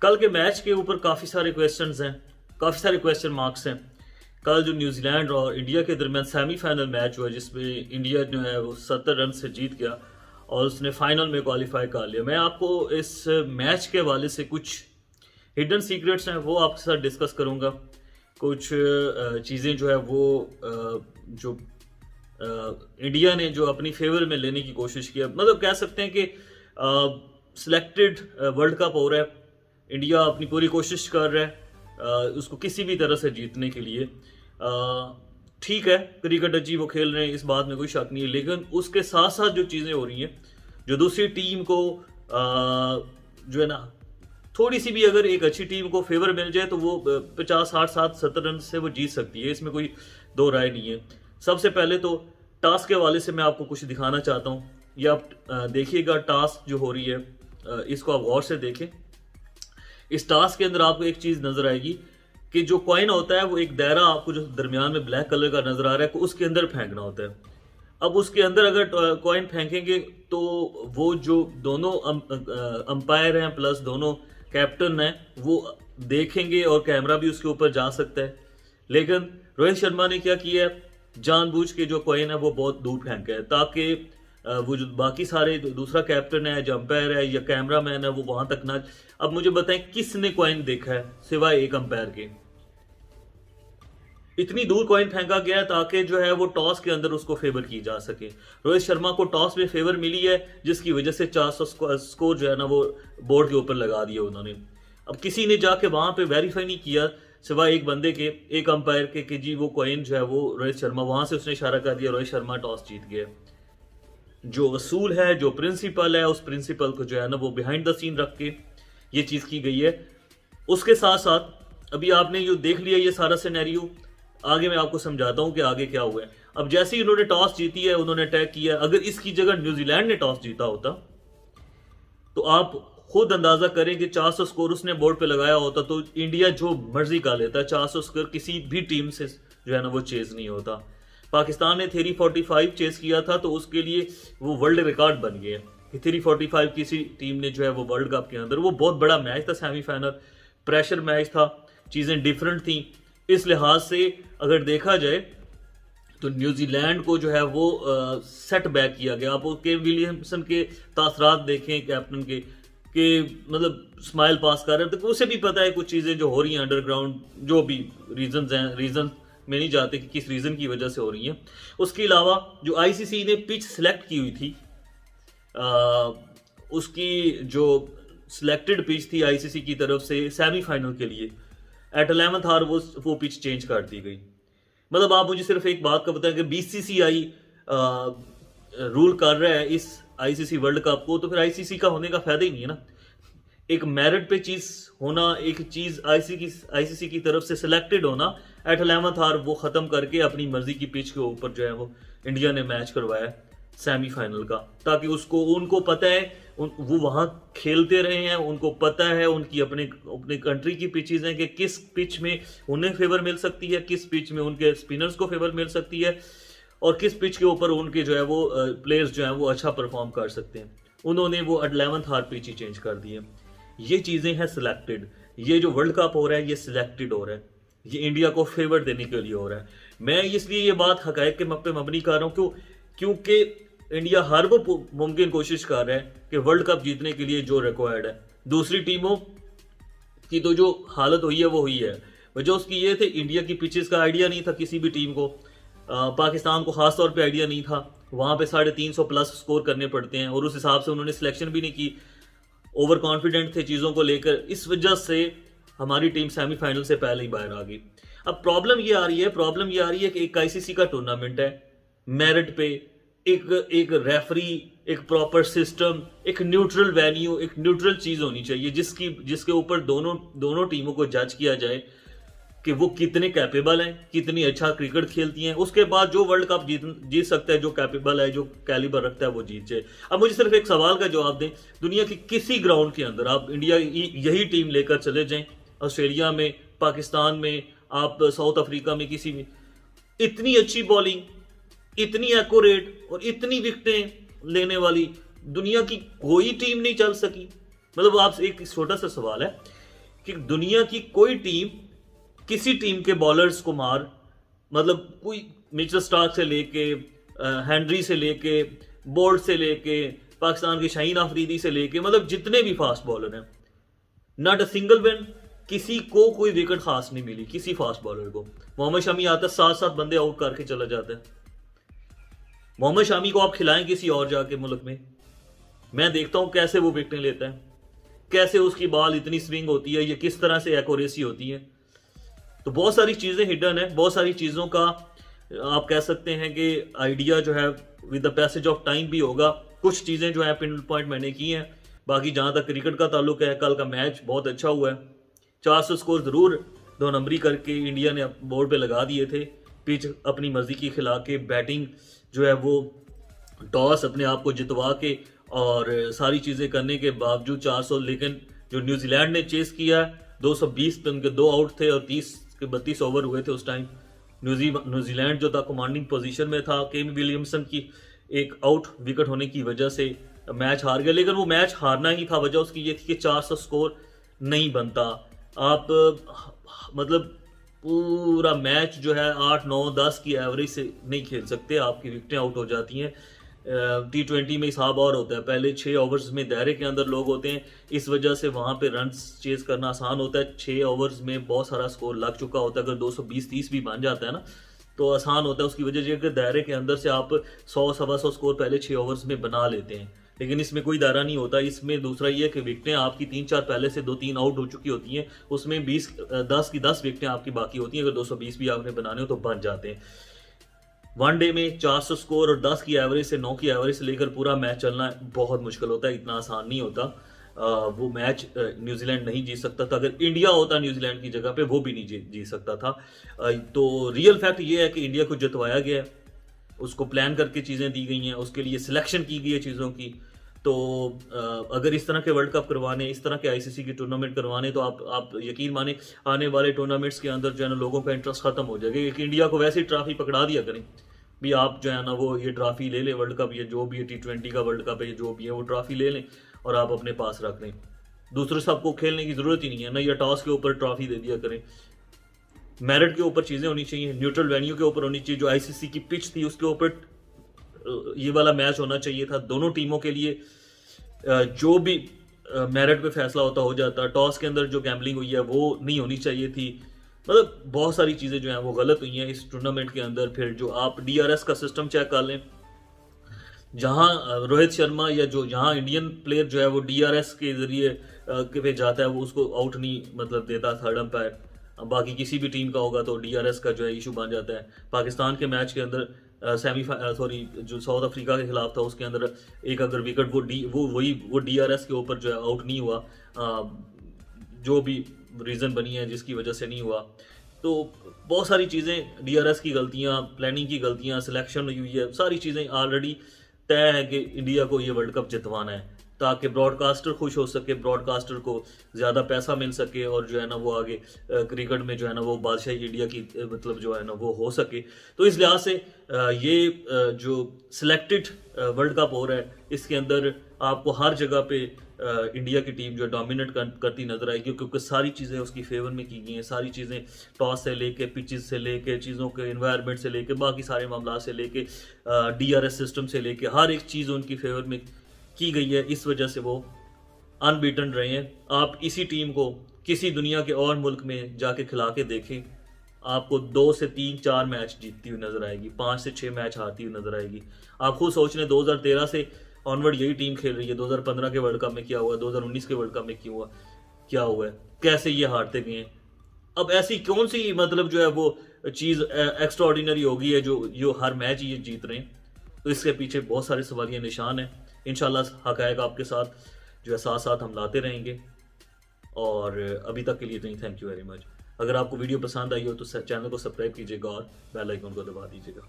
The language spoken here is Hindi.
कल के मैच के ऊपर काफ़ी सारे क्वेश्चंस हैं, काफ़ी सारे क्वेश्चन मार्क्स हैं। कल जो न्यूजीलैंड और इंडिया के दरमियान सेमीफाइनल मैच हुआ जिसमें इंडिया जो है वो 70 रन से जीत गया और उसने फाइनल में क्वालिफाई कर लिया। मैं आपको इस मैच के हवाले से कुछ हिडन सीक्रेट्स हैं वो आपके साथ डिस्कस करूंगा। कुछ चीज़ें जो है वो जो इंडिया ने जो अपनी फेवर में लेने की कोशिश किया, मतलब कह सकते हैं कि सिलेक्टेड वर्ल्ड कप हो रहा है, इंडिया अपनी पूरी कोशिश कर रहा है उसको किसी भी तरह से जीतने के लिए। ठीक है, क्रिकेट अच्छी वो खेल रहे हैं, इस बात में कोई शक नहीं है, लेकिन उसके साथ साथ जो चीज़ें हो रही हैं, जो दूसरी टीम को जो है ना, थोड़ी सी भी अगर एक अच्छी टीम को फेवर मिल जाए तो वो 50, 60, 70 रन से वो जीत सकती है, इसमें कोई दो राय नहीं है। सबसे पहले तो टास्क के हवाले से मैं आपको कुछ दिखाना चाहता हूँ। ये आप देखिएगा, टास्क जो हो रही है इसको आप गौर से देखें। इस टास्क के अंदर आपको एक चीज़ नज़र आएगी कि जो कॉइन होता है वो एक दायरा आपको जो दरमियान में ब्लैक कलर का नज़र आ रहा है, उसके अंदर फेंकना होता है। अब उसके अंदर अगर कॉइन फेंकेंगे तो वो जो दोनों अंपायर हैं प्लस दोनों कैप्टन हैं वो देखेंगे और कैमरा भी उसके ऊपर जा सकता है। लेकिन रोहित शर्मा ने क्या किया है, जानबूझ के जो कॉइन है वो बहुत दूर फेंका है ताकि वो जो बाकी सारे दूसरा कैप्टन है, जो अंपायर है या कैमरामैन है वो वहां तक ना। अब मुझे बताएं किसने कॉइन देखा है सिवाय एक अंपायर के? इतनी दूर कॉइन फेंका गया है ताकि जो है वो टॉस के अंदर उसको फेवर की जा सके। रोहित शर्मा को टॉस में फेवर मिली है जिसकी वजह से 400 स्कोर जो है ना वो बोर्ड के ऊपर लगा दिया उन्होंने। अब किसी ने जाके वहां पे वेरीफाई नहीं किया सिवाय एक बंदे के, एक अंपायर के, कि जी वो कॉइन जो है वो रोहित शर्मा, वहां से उसने इशारा कर दिया रोहित शर्मा टॉस जीत गया। जो असूल है, जो प्रिंसिपल है, उस प्रिंसिपल को जो है ना वो बिहाइंड द सीन रख के ये चीज की गई है। उसके साथ साथ अभी आपने जो देख लिया ये सारा सिनेरियो, आगे मैं आपको समझाता हूं कि आगे क्या हुआ है। अब जैसे ही उन्होंने टॉस जीती है, उन्होंने अटैक किया, अगर इसकी जगह न्यूजीलैंड ने टॉस जीता होता तो आप खुद अंदाजा करें कि 400 स्कोर उसने बोर्ड पे लगाया होता तो इंडिया जो मर्जी का लेता, 400 स्कोर किसी भी टीम से जो है ना वो चेज नहीं होता। पाकिस्तान ने 345 चेस किया था तो उसके लिए वो वर्ल्ड रिकॉर्ड बन गया कि 345 किसी टीम ने जो है वो वर्ल्ड कप के अंदर। वो बहुत बड़ा मैच था, सेमीफाइनल प्रेशर मैच था, चीज़ें डिफरेंट थी। इस लिहाज से अगर देखा जाए तो न्यूजीलैंड को जो है वो सेट बैक किया गया। आप केन विलियमसन के तासरात देखें कैप्टन के, कि मतलब स्माइल पास कर रहे हैं तो उसे भी पता है कुछ चीज़ें जो हो रही हैं अंडरग्राउंड, जो भी रीजंस हैं, रीजन में नहीं जाते कि किस रीजन की वजह से हो रही हैं। उसके अलावा जो आईसीसी ने पिच सिलेक्ट की हुई थी, उसकी जो सिलेक्टेड पिच थी आईसीसी की तरफ से सेमीफाइनल के लिए, एट 11th आवर वो पिच चेंज कर दी गई। मतलब आप मुझे सिर्फ एक बात का बताएं कि बीसीसीआई रूल कर रहा है इस आईसीसी वर्ल्ड कप को, तो फिर आईसीसी का होने का फायदा ही नहीं है ना। एक मेरिट पे चीज होना, एक चीज आईसीसी की तरफ से सिलेक्टेड होना, एट 11th आवर वो खत्म करके अपनी मर्जी की पिच के ऊपर जो है वो इंडिया ने मैच करवाया सेमीफाइनल का, ताकि उनको पता है, वो वहां खेलते रहे हैं, उनको पता है उनकी अपने कंट्री की पिचेज हैं कि किस पिच में उन्हें फेवर मिल सकती है, किस पिच में उनके स्पिनर्स को फेवर मिल सकती है और किस पिच के ऊपर उनके जो है वो प्लेयर्स जो है वो अच्छा परफॉर्म कर सकते हैं। उन्होंने वो एट 11th आवर पिच ही चेंज कर दी है। ये चीजें हैं सिलेक्टेड। ये जो वर्ल्ड कप हो रहा है ये सिलेक्टेड हो रहा है, ये इंडिया को फेवर देने के लिए हो रहा है। मैं इसलिए ये बात हकायक के पे मबनी कर रहा हूँ क्योंकि इंडिया हर वो मुमकिन कोशिश कर रहा है कि वर्ल्ड कप जीतने के लिए जो रिक्वायर्ड है। दूसरी टीमों की तो जो हालत हुई है वो हुई है। वजह उसकी ये थे, इंडिया की पिचेस का आइडिया नहीं था किसी भी टीम को, पाकिस्तान को खास तौर पे आइडिया नहीं था, वहां पे 350 प्लस स्कोर करने पड़ते हैं और उस हिसाब से उन्होंने सिलेक्शन भी नहीं की, ओवर कॉन्फिडेंट थे चीज़ों को लेकर। इस वजह से हमारी टीम सेमीफाइनल से पहले ही बाहर आ गई। अब प्रॉब्लम ये आ रही है कि एक आईसीसी का टूर्नामेंट है, मेरिट पे एक रेफरी, एक प्रॉपर सिस्टम, एक न्यूट्रल वेन्यू, एक न्यूट्रल चीज होनी चाहिए जिसके ऊपर दोनों टीमों को जज किया जाए कि वो कितने कैपेबल हैं, कितनी अच्छा क्रिकेट खेलती हैं। उसके बाद जो वर्ल्ड कप जीत सकता है, जो कैपेबल है, जो कैलिबर रखता है, वो जीत जाए। अब मुझे सिर्फ एक सवाल का जवाब दें, दुनिया की किसी ग्राउंड के अंदर आप इंडिया यही टीम लेकर चले जाएं, ऑस्ट्रेलिया में, पाकिस्तान में, आप साउथ अफ्रीका में, किसी में, इतनी अच्छी बॉलिंग, इतनी एक्यूरेट और इतनी विकेटें लेने वाली दुनिया की कोई टीम नहीं चल सकी। मतलब आपसे एक छोटा सा सवाल है कि दुनिया की कोई टीम किसी टीम के बॉलर्स को मार, मतलब कोई मिचेल स्टार्क से लेके हेनरी से लेके बोल्ट से लेके पाकिस्तान के शाहीन अफरीदी से लेके मतलब जितने भी फास्ट बॉलर हैं, नॉट अ सिंगल विन, किसी को कोई विकेट खास नहीं मिली किसी फास्ट बॉलर को। मोहम्मद शमी आता है 7-7 बंदे आउट करके चला जाता है। मोहम्मद शमी को आप खिलाएं किसी और जाके मुल्क में, मैं देखता हूं कैसे वो विकेटें लेता है, कैसे उसकी बॉल इतनी स्विंग होती है, ये किस तरह से एक्यूरेसी होती है। तो बहुत सारी चीजें हिडन है, बहुत सारी चीजों का आप कह सकते हैं कि आइडिया जो है with the passage of time भी होगा। कुछ चीजें जो है पिन पॉइंट मैंने की हैं। बाकी जहां तक क्रिकेट का ताल्लुक है, कल का मैच बहुत अच्छा हुआ है। 400 स्कोर जरूर 2 नंबरी करके इंडिया ने बोर्ड पे लगा दिए थे। पिच अपनी मर्जी की खिला के, बैटिंग जो है वो टॉस अपने आप को जितवा के और सारी चीजें करने के बावजूद 400, लेकिन जो न्यूजीलैंड ने चेस किया 220 पे उनके 2 आउट थे और 30 के 32 ओवर हुए थे उस टाइम। न्यूजीलैंड जो था कमांडिंग पोजीशन में था, केन विलियमसन की एक आउट विकेट होने की वजह से मैच हार गया, लेकिन वो मैच हारना ही था। वजह उसकी ये थी कि 400 स्कोर नहीं बनता। आप मतलब पूरा मैच जो है 8, 9, 10 की एवरेज से नहीं खेल सकते, आपकी विकेटें आउट हो जाती हैं। T20 में हिसाब और होता है, पहले 6 ओवर्स में दायरे के अंदर लोग होते हैं, इस वजह से वहां पे रन चेज करना आसान होता है। 6 ओवर्स में बहुत सारा स्कोर लग चुका होता है, अगर 220-30 भी बन जाता है ना तो आसान होता है। उसकी वजह से अगर दायरे के अंदर से आप 100-125 स्कोर पहले 6 ओवर्स में बना लेते हैं, लेकिन इसमें कोई दायरा नहीं होता। इसमें दूसरा ये है कि विकेटें आपकी 3-4 पहले से 2-3 आउट हो चुकी होती हैं, उसमें 10 की 10 विकेटें आपकी बाकी होती हैं। अगर 220 भी आपने बनाने हो तो बन जाते हैं। वनडे में 400 स्कोर और 10 की एवरेज से 9 की एवरेज से लेकर पूरा मैच चलना बहुत मुश्किल होता है, इतना आसान नहीं होता। वो मैच न्यूजीलैंड नहीं जीत सकता था। अगर इंडिया होता न्यूजीलैंड की जगह पे वो भी नहीं जीत सकता था। तो रियल फैक्ट ये है कि इंडिया को जितवाया गया है, उसको प्लान करके चीज़ें दी गई हैं, उसके लिए सिलेक्शन की गई है चीज़ों की। तो अगर इस तरह के वर्ल्ड कप करवाने, इस तरह के आईसीसी की टूर्नामेंट करवाने, तो आप यकीन माने आने वाले टूर्नामेंट्स के अंदर जो है ना लोगों का इंटरेस्ट खत्म हो जाएगा। कि इंडिया को वैसे ही ट्रॉफी पकड़ा दिया करें भी, आप जो है ना वो ये ट्रॉफी ले लें, वर्ल्ड कप ये जो भी है, T20 का वर्ल्ड कप है जो भी है, वो ट्रॉफी ले लें और आप अपने पास रख लें। दूसरे सबको खेलने की जरूरत ही नहीं है ना, या टॉस के ऊपर ट्रॉफी दे दिया करें। मेरिट के ऊपर चीज़ें होनी चाहिए, न्यूट्रल वेन्यू के ऊपर होनी चाहिए। जो आईसीसी की पिच थी उसके ऊपर ये वाला मैच होना चाहिए था दोनों टीमों के लिए। जो भी मेरिट पे फैसला होता हो जाता। टॉस के अंदर जो गैम्बलिंग हुई है वो नहीं होनी चाहिए थी। मतलब बहुत सारी चीज़ें जो हैं वो गलत हुई हैं इस टूर्नामेंट के अंदर। फिर जो आप DRS का सिस्टम चेक कर लें, जहां रोहित शर्मा या जो जहां इंडियन प्लेयर जो है वो DRS के जरिए पे जाता है, वो उसको आउट नहीं मतलब देता थर्ड अंपायर। बाकी किसी भी टीम का होगा तो DRS का जो है इशू बन जाता है। पाकिस्तान के मैच के अंदर जो साउथ अफ्रीका के खिलाफ था उसके अंदर एक अगर विकेट वो DRS के ऊपर जो है आउट नहीं हुआ, जो भी रीज़न बनी है जिसकी वजह से नहीं हुआ। तो बहुत सारी चीज़ें DRS की गलतियां, प्लानिंग की गलतियां, सिलेक्शन हुई है, सारी चीज़ें ऑलरेडी तय है कि इंडिया को ये वर्ल्ड कप जितवाना है ताकि ब्रॉडकास्टर खुश हो सके, ब्रॉडकास्टर को ज़्यादा पैसा मिल सके और जो है ना वो आगे क्रिकेट में जो है ना वो बादशाही इंडिया की मतलब जो है ना वो हो सके। तो इस लिहाज से ये जो सिलेक्टेड वर्ल्ड कप हो रहा है इसके अंदर आपको हर जगह पे इंडिया की टीम जो डोमिनेट करती नजर आएगी, क्योंकि सारी चीज़ें उसकी फेवर में की गई हैं। सारी चीज़ें टॉस से लेके, पिचेस से लेके, चीज़ों के इन्वायरमेंट से लेके, बाकी सारे मामला से लेके, DRS सिस्टम से लेके, हर एक चीज़ उनकी फेवर में की गई है। इस वजह से वो अनबीटन रहे हैं। आप इसी टीम को किसी दुनिया के और मुल्क में जाके खिला के देखें, आपको 2 से 3-4 मैच जीतती हुई नजर आएगी, 5 से 6 मैच हारती हुई नजर आएगी। आप खुद सोच रहे 2013 से ऑनवर्ड यही टीम खेल रही है। 2015 के वर्ल्ड कप में क्या हुआ, 2019 के वर्ल्ड कप में क्या हुआ है, कैसे ये हारते गए हैं। अब ऐसी कौन सी मतलब जो है वो चीज़ एक्स्ट्रा ऑर्डिनरी हो गई है जो हर मैच ये जीत रहे हैं। तो इसके पीछे बहुत सारे सवालिया निशान हैं। इंशाल्लाह हक़ाइक़ आपके साथ जो है साथ साथ हम लाते रहेंगे। और अभी तक के लिए नहीं, थैंक यू वेरी मच। अगर आपको वीडियो पसंद आई हो तो चैनल को सब्सक्राइब कीजिएगा और बेल आइकन को दबा दीजिएगा।